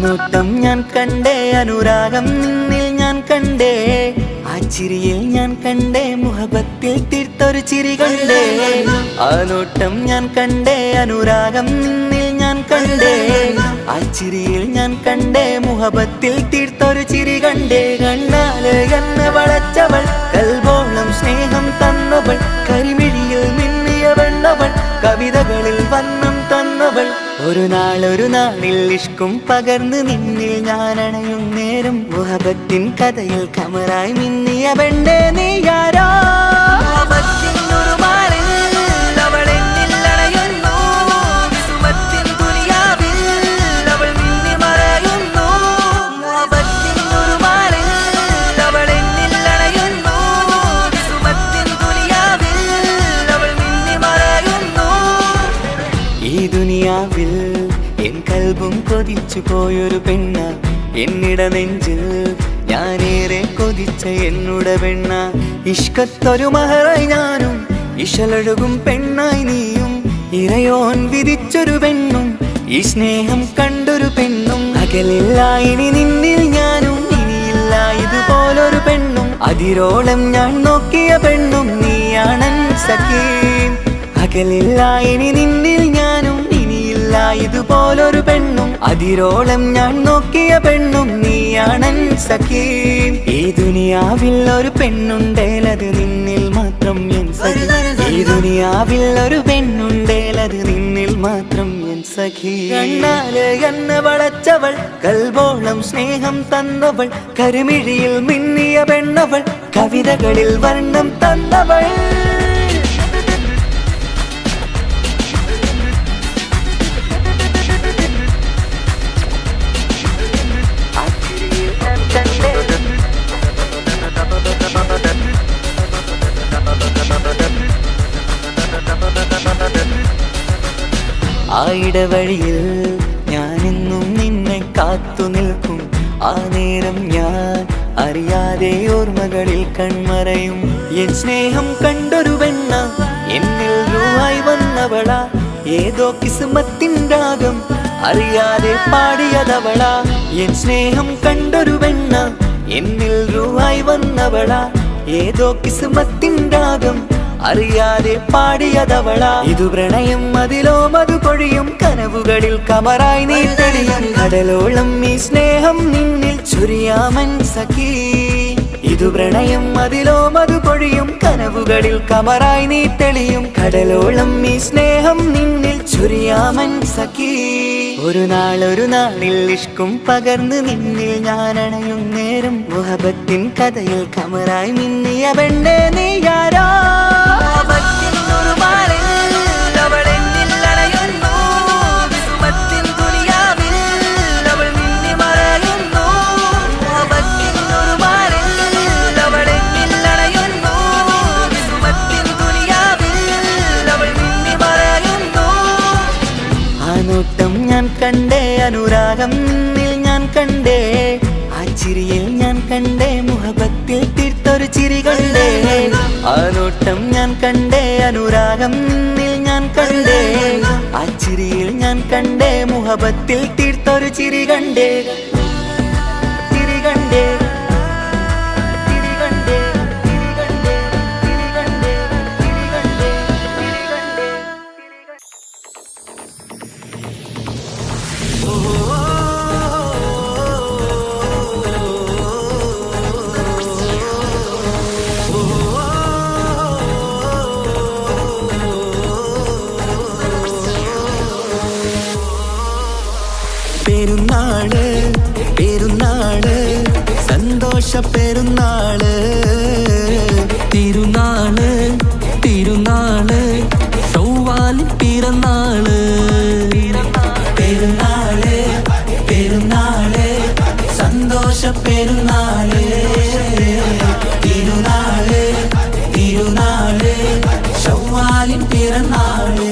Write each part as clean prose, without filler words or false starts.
നോട്ടം ഞാൻ കണ്ടേ, അനുരാഗം നിന്നിൽ ഞാൻ കണ്ടേ, ആ ചിരിയിൽ ഞാൻ കണ്ടേ, മുഹബത്തിൽ തീർത്തൊരു ചിരി കണ്ടേ. ആ നോട്ടം ഞാൻ കണ്ടേ, അനുരാഗം നിന്നിൽ ഞാൻ കണ്ടേ, ആ ചിരിയിൽ ഞാൻ കണ്ടേ, മുഹബത്തിൽ തീർത്തൊരു ചിരി കണ്ടേ. കണ്ണാല് എന്നെ വളച്ചവൾ, കൽബോളം സ്നേഹം തന്നവൾ, കരിമിഴിയിൽ മിന്നിയ വെണ്ണവൾ, കവിതകളിൽ വന്നം തന്നവൾ. ഒരു നാളിൽ ഇഷ്കും പകർന്ന് നിന്നിൽ ഞാൻ അണയും നേരം, മുഹബത്തിൻ കഥയിൽ കമറായി മിന്നിയ പെണ്ണേ നീയാരോ. ഈ ദുനിയാവിൽ എൻ കൽബും കൊതിച്ചു പോയൊരു പെണ്ണ, എന്നിട നെഞ്ചിൽ ഞാനേറെ കൊതിച്ച എന്നുട പെണ്ണ. ഇഷ്കത്തൊരു മഹറായി ഞാനും, ഇശലൊഴുകും പെണ്ണായി നീയും, ഇറയോൻ വിധിച്ചൊരു പെണ്ണും, ഈ സ്നേഹം കണ്ടൊരു പെണ്ണും. അകലില്ല ഇനി നിന്നിൽ ഞാനും, ഇനിയില്ല ഇതുപോലൊരു പെണ്ണും. അതിരോളം ഞാൻ നോക്കിയ പെണ്ണും നീയാണൻ സഖീ. അകലില്ല ഇനി നിന്നിൽ ഞാനും, ഇനിയില്ല ഇതുപോലൊരു പെണ്ണും. അതിരോളം ഞാൻ നോക്കിയ പെണ്ണും നീയാണൻ സഖീ. ഈ ദുനിയാവിൽ ഒരു പെണ്ണുണ്ടേലത് നിന്നിൽ മാത്രം എൻ സഖി. ഈ ദുനിയാവിൽ ഒരു പെണ്ണുണ്ടേലത് നിന്നിൽ മാത്രം എൻ സഖി. കണ്ണാല് എന്നെ വളച്ചവൾ, കൽബോളം സ്നേഹം തന്നവൾ, കരിമിഴിയിൽ മിന്നിയ പെണ്ണവൾ, കവിതകളിൽ വർണ്ണം തന്നവൾ. ആ ഇടവഴിയിൽ ഞാനെന്നും നിന്നെ കാത്തു നിൽക്കും, ആ നേരം ഞാൻ അറിയാതെ ഓർമ്മകളിൽ കൺമറയും. എൻ സ്നേഹം കണ്ടൊരു പെണ്ണ, എന്നിൽ രൂപായി വന്നവള, ഏതോ കിസ്മത്തിൻ രാഗം അറിയാതെ പാടിയതവള. എൻ സ്നേഹം കണ്ടൊരു പെണ്ണ, എന്നിൽ രൂപായി വന്നവള, ഏതോ കിസ്മത്തിൻ രാഗം അറിയാതെ പാടിയതവള. ഇതു പ്രണയം അതിലോ മധു പൊഴിയും, കനവുകളിൽ കമറായി നീ തെളിയും. കടലോളം ഈ സ്നേഹം നിന്നിൽ ചൊരിയാമൻ സഖീ. ഇതു പ്രണയം അതിലോ മധു പൊഴിയും, കനവുകളിൽ കമറായി നീ തെളിയും. കടലോളം ഈ സ്നേഹം നിന്നിൽ ചൊരിയാമൻ സഖീ. ഒരു നാളിൽ ഇഷ്കും പകർന്ന് നിന്നിൽ ഞാൻ അണയും നേരം, മുഹബത്തിൻ കഥയിൽ കമറായി മിന്നിയ പെണ്ണേ നീയാരോ. നോട്ടം ഞാൻ കണ്ടേ, അനുരാഗം നിന്നിൽ ഞാൻ കണ്ടേ, ആ ചിരിയിൽ ഞാൻ കണ്ടേ, മുഹബത്തിൽ തീർത്തൊരു ചിരി കണ്ടേ. ആ നോട്ടം ഞാൻ കണ്ടേ, അനുരാഗം നിന്നിൽ ഞാൻ കണ്ടേ, ആ ചിരിയിൽ ഞാൻ കണ്ടേ, മുഹബത്തിൽ തീർത്തൊരു ചിരി കണ്ടേ. ചിരി കണ്ടേ. പെരുന്നാള് പെരുന്നാള് സന്തോഷ പെരുന്നാള്, തിരുനാള് തിരുനാള് ചൊവ്വാലിൻ പിറന്നാള്. പെരുന്നാള് പെരുന്നാള് സന്തോഷ പെരുന്നാള്, തിരുനാള് തിരുനാള് ചൊവ്വാലിൻ പിറന്നാള്.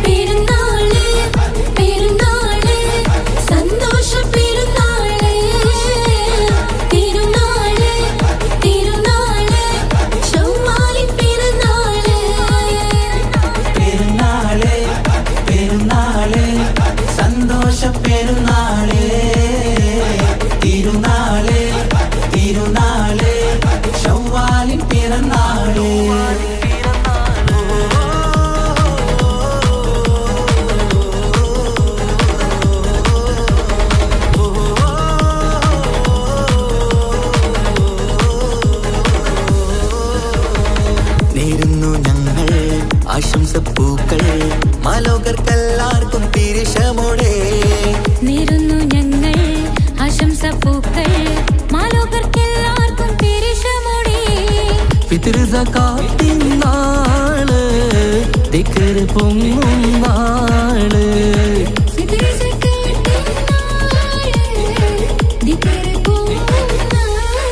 പെരുന്നാള് പെരുന്നാള് സന്തോഷ പെരുന്നാള്. നേരുന്നു ഞങ്ങൾ ആശംസപ്പൂക്കൾ മാലോകർക്കെല്ലാവർക്കും പിരിശമോടെ നേരുന്നു ഞങ്ങൾ ആശംസപ്പൂക്കൾ മാലോകർക്കെല്ലാവർക്കും പിരിശമോടെ ഫിത്ർ സകാത്തിൻ നാള് ദിക്ർ പൊങ്ങും നാള് ഫിത്ർ സകാത്തിൻ നാള് ദിക്ർ പൊങ്ങും നാള്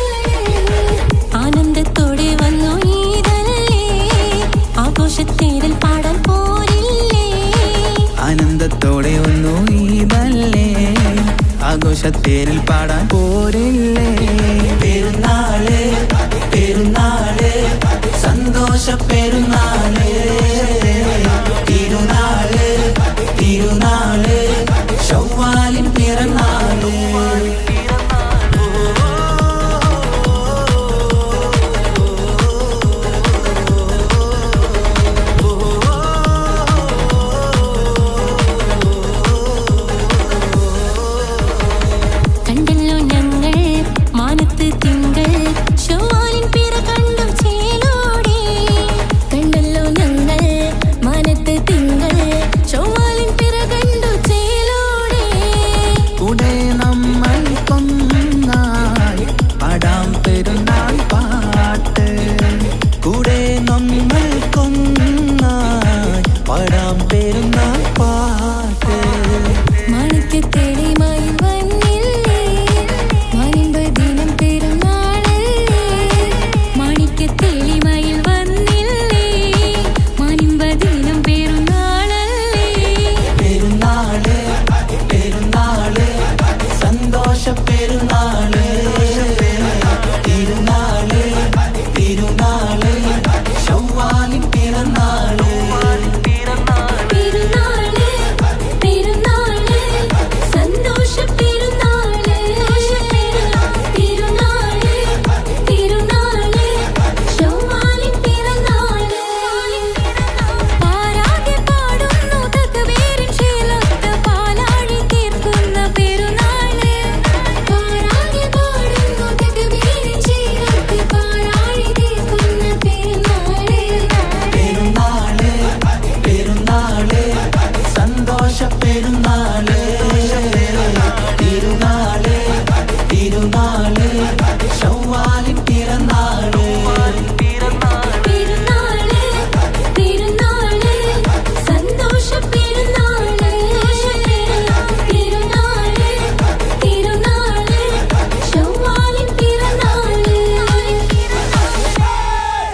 ആനന്ദത്തോടെ വന്നു ഈദല്ലേ ആഘോഷത്തേരിൽ പാടാൻ പോരില്ലേ ആനന്ദത്തോടെ ഒന്നു ഈദല്ലേ ആഘോഷത്തേരിൽ പാടാൻ പോരില്ലേ പെരുന്നാള് പെരുന്നാള് സന്തോഷ പെരുന്നാള്